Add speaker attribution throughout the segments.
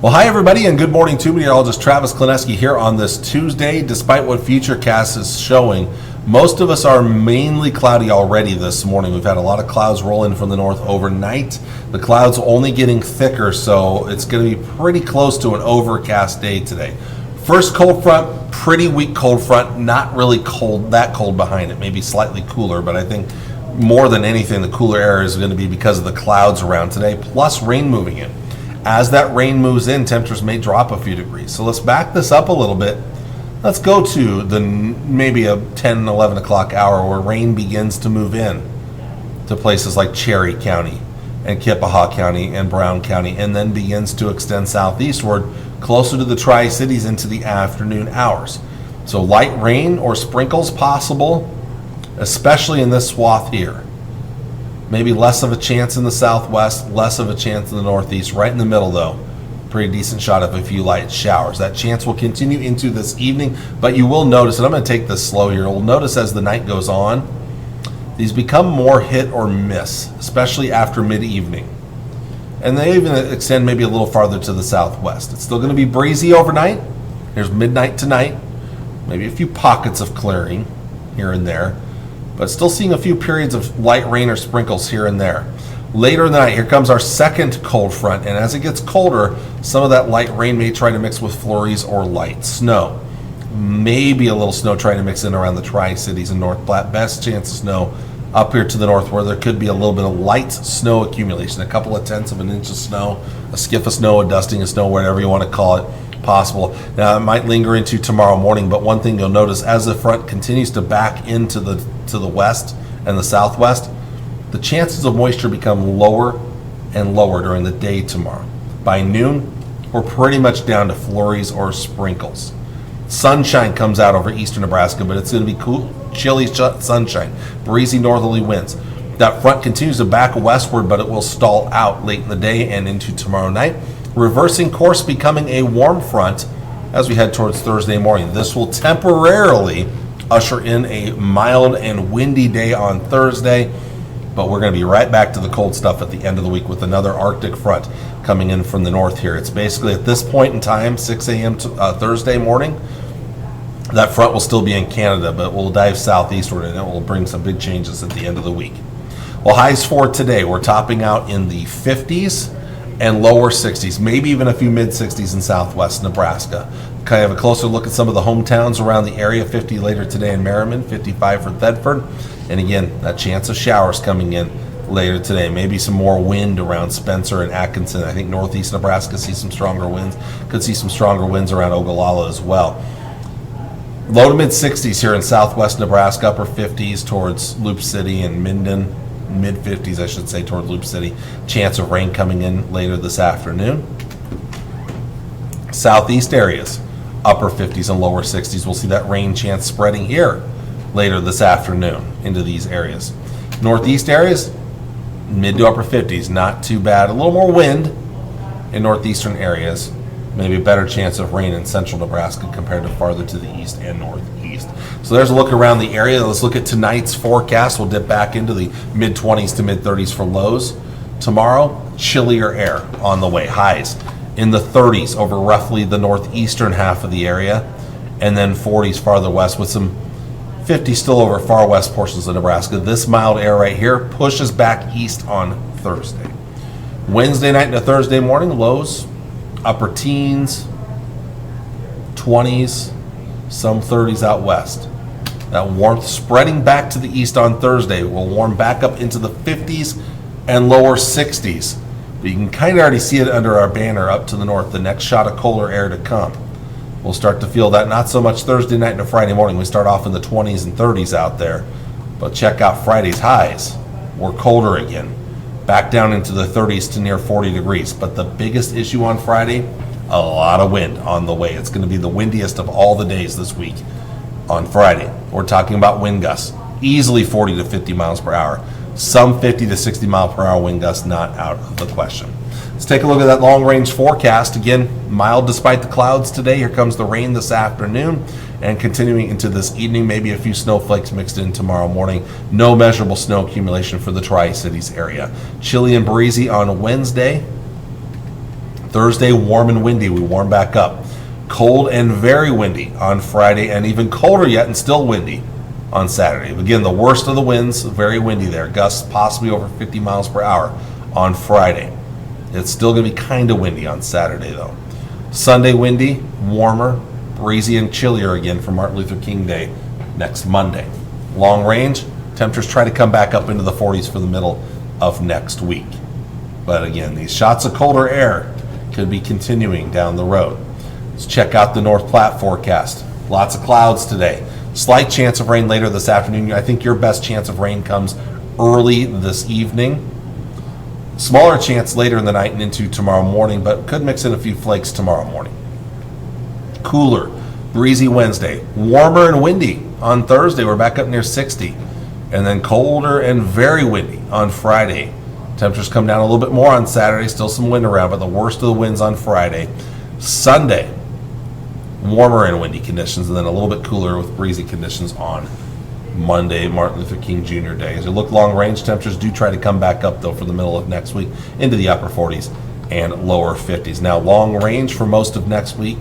Speaker 1: Well, hi everybody, and good morning to meteorologist Travis Klineski here on this Tuesday. Despite what Futurecast is showing, most of us are mainly cloudy already this morning. We've had a lot of clouds roll in from the north overnight. The clouds only getting thicker, so it's going to be pretty close to an overcast day today. First cold front, pretty weak cold front, not really cold, that cold behind it, maybe slightly cooler, but I think more than anything, the cooler air is going to be because of the clouds around today, plus rain moving in. As that rain moves in, temperatures may drop a few degrees. So let's back this up a little bit. Let's go to the maybe a 10, 11 o'clock hour where rain begins to move in to places like Cherry County and Kippahaw County and Brown County, and then begins to extend southeastward closer to the Tri-Cities into the afternoon hours. So light rain or sprinkles possible, especially in this swath here. Maybe less of a chance in the southwest, less of a chance in the northeast. Right in the middle, though, pretty decent shot of a few light showers. That chance will continue into this evening, but you will notice, and I'm going to take this slow here, you'll notice as the night goes on, these become more hit or miss, especially after mid-evening. And they even extend maybe a little farther to the southwest. It's still going to be breezy overnight. Here's midnight tonight. Maybe a few pockets of clearing here and there, but still seeing a few periods of light rain or sprinkles here and there. Later in the night, here comes our second cold front, and as it gets colder, some of that light rain may try to mix with flurries or light snow. Maybe a little snow trying to mix in around the Tri-Cities and North Platte. Best chance of snow up here to the north, where there could be a little bit of light snow accumulation, a couple of tenths of an inch of snow, a skiff of snow, a dusting of snow, whatever you want to call it. Possible. Now it might linger into tomorrow morning, but one thing you'll notice as the front continues to back into the west and the southwest, the chances of moisture become lower and lower during the day tomorrow. By noon, we're pretty much down to flurries or sprinkles. Sunshine comes out over eastern Nebraska, but it's going to be cool, chilly sunshine, breezy northerly winds. That front continues to back westward, but it will stall out late in the day and into tomorrow night, reversing course, becoming a warm front as we head towards Thursday morning. This will temporarily usher in a mild and windy day on Thursday, but we're going to be right back to the cold stuff at the end of the week with another Arctic front coming in from the north here. It's basically at this point in time, 6 a.m. to Thursday morning, that front will still be in Canada, but we'll dive southeastward and it will bring some big changes at the end of the week. Well, highs for today, we're topping out in the 50s and lower 60s, maybe even a few mid 60s in southwest Nebraska. Kind of a closer look at some of the hometowns around the area. 50 later today in Merriman, 55 for Thedford. And again, that chance of showers coming in later today. Maybe some more wind around Spencer and Atkinson. I think northeast Nebraska sees some stronger winds. Could see some stronger winds around Ogallala as well. Low to mid 60s here in southwest Nebraska, upper 50s towards Loop City and Minden. Mid 50s, I should say, toward Loop City. Chance of rain coming in later this afternoon. Southeast areas, upper 50s and lower 60s. We'll see that rain chance spreading here later this afternoon into these areas. Northeast areas, mid to upper 50s, not too bad. A little more wind in northeastern areas. Maybe a better chance of rain in central Nebraska compared to farther to the east and northeast. So there's a look around the area. Let's look at tonight's forecast. We'll dip back into the mid 20s to mid 30s for lows. Tomorrow, chillier air on the way. Highs in the 30s over roughly the northeastern half of the area, and then 40s farther west with some 50s still over far west portions of Nebraska. This mild air right here pushes back east on Thursday. Wednesday night into Thursday morning, lows upper teens, 20s, some 30s out west. That warmth spreading back to the east on Thursday will warm back up into the 50s and lower 60s. But you can kind of already see it under our banner up to the north, the next shot of colder air to come. We'll start to feel that not so much Thursday night into Friday morning. We start off in the 20s and 30s out there. But check out Friday's highs. We're colder again. Back down into the 30s to near 40 degrees. But the biggest issue on Friday, a lot of wind on the way. It's going to be the windiest of all the days this week on Friday. We're talking about wind gusts, easily 40 to 50 miles per hour. Some 50 to 60 mile per hour wind gusts not out of the question. Let's take a look at that long range forecast. Again, mild despite the clouds today. Here comes the rain this afternoon. And continuing into this evening, maybe a few snowflakes mixed in tomorrow morning. No measurable snow accumulation for the Tri-Cities area. Chilly and breezy on Wednesday. Thursday, warm and windy. We warm back up. Cold and very windy on Friday, and even colder yet and still windy on Saturday. Again, the worst of the winds, very windy there. Gusts possibly over 50 miles per hour on Friday. It's still going to be kind of windy on Saturday, though. Sunday, windy, warmer, breezy, and chillier again for Martin Luther King Day next Monday. Long range, temperatures try to come back up into the 40s for the middle of next week. But again, these shots of colder air could be continuing down the road. Let's check out the North Platte forecast. Lots of clouds today. Slight chance of rain later this afternoon. I think your best chance of rain comes early this evening. Smaller chance later in the night and into tomorrow morning, but could mix in a few flakes tomorrow morning. Cooler, breezy Wednesday. Warmer and windy on Thursday. We're back up near 60. And then colder and very windy on Friday. Temperatures come down a little bit more on Saturday. Still some wind around, but the worst of the winds on Friday. Sunday, warmer and windy conditions, and then a little bit cooler with breezy conditions on Monday, Martin Luther King Jr. Day. As you look long range, temperatures do try to come back up, though, for the middle of next week into the upper 40s and lower 50s. Now, long range for most of next week,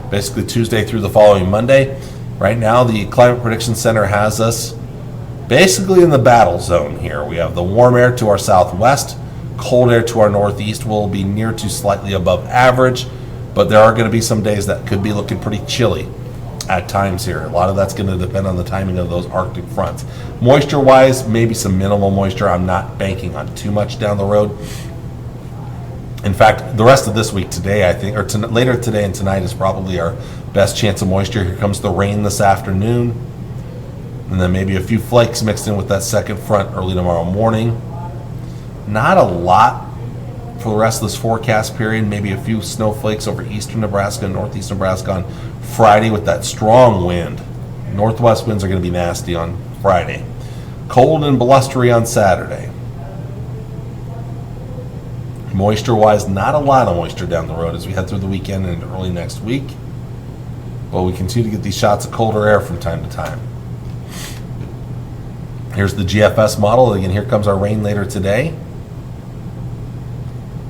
Speaker 1: basically Tuesday through the following Monday. Right now, the Climate Prediction Center has us basically in the battle zone here. We have the warm air to our southwest, cold air to our northeast will be near to slightly above average, but there are going to be some days that could be looking pretty chilly at times here. A lot of that's going to depend on the timing of those Arctic fronts. Moisture-wise, maybe some minimal moisture. I'm not banking on too much down the road. In fact, the rest of this week today, I think, or later today and tonight is probably our best chance of moisture. Here comes the rain this afternoon, and then maybe a few flakes mixed in with that second front early tomorrow morning. Not a lot for the rest of this forecast period. Maybe a few snowflakes over eastern Nebraska and northeast Nebraska on Friday with that strong wind. Northwest winds are going to be nasty on Friday. Cold and blustery on Saturday. Moisture-wise, not a lot of moisture down the road as we head through the weekend and early next week. But we continue to get these shots of colder air from time to time. Here's the GFS model. Again, here comes our rain later today,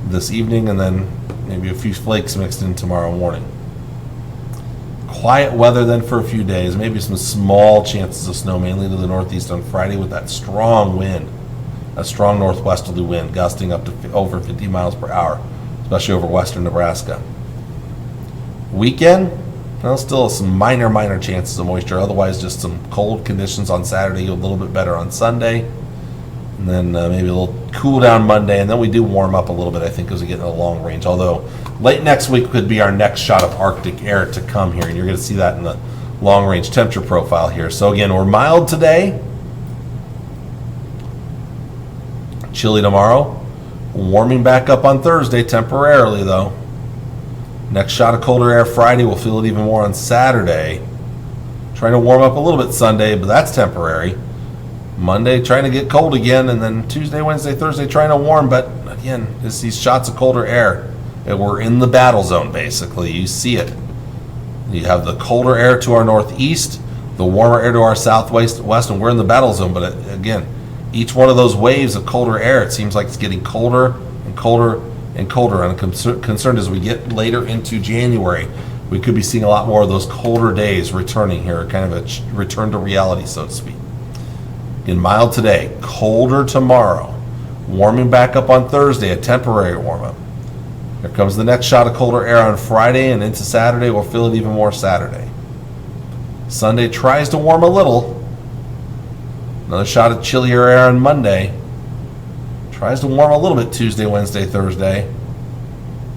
Speaker 1: this evening, and then maybe a few flakes mixed in tomorrow morning. Quiet weather then for a few days, maybe some small chances of snow, mainly to the northeast on Friday with that strong wind, a strong northwesterly wind gusting up to over 50 miles per hour, especially over western Nebraska. Weekend, well, still some minor chances of moisture. Otherwise, just some cold conditions on Saturday, a little bit better on Sunday, and then maybe a little cool down Monday, and then we do warm up a little bit, I think, as we get in a long range. Although late next week could be our next shot of Arctic air to come here, and you're going to see that in the long range temperature profile here. So again, we're mild today, chilly tomorrow, warming back up on Thursday temporarily though. Next shot of colder air Friday, we'll feel it even more on Saturday. Trying to warm up a little bit Sunday, but that's temporary. Monday trying to get cold again, and then Tuesday, Wednesday, Thursday trying to warm, but again, it's these shots of colder air. And we're in the battle zone basically. You see it. You have the colder air to our northeast, the warmer air to our southwest, and we're in the battle zone. But again, each one of those waves of colder air, it seems like it's getting colder and colder and colder. And I'm concerned as we get later into January, we could be seeing a lot more of those colder days returning here, kind of a return to reality, so to speak. Again, mild today, colder tomorrow, warming back up on Thursday, a temporary warm-up. Here comes the next shot of colder air on Friday, and into Saturday, we'll feel it even more Saturday. Sunday tries to warm a little. Another shot of chillier air on Monday. Tries to warm a little bit Tuesday, Wednesday, Thursday.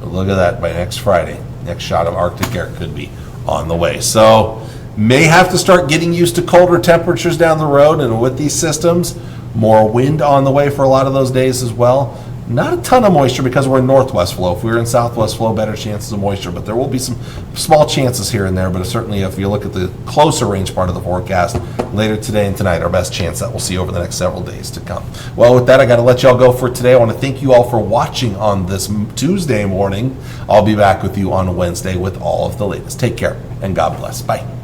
Speaker 1: But look at that, by next Friday, next shot of Arctic air could be on the way. So, may have to start getting used to colder temperatures down the road, and with these systems, more wind on the way for a lot of those days as well. Not a ton of moisture because we're in northwest flow. If we were in southwest flow, better chances of moisture, but there will be some small chances here and there. But certainly if you look at the closer range part of the forecast, later today and tonight, our best chance that we'll see over the next several days to come. Well, with that, I got to let y'all go for today. I want to thank you all for watching on this Tuesday morning. I'll be back with you on Wednesday with all of the latest. Take care and God bless. Bye.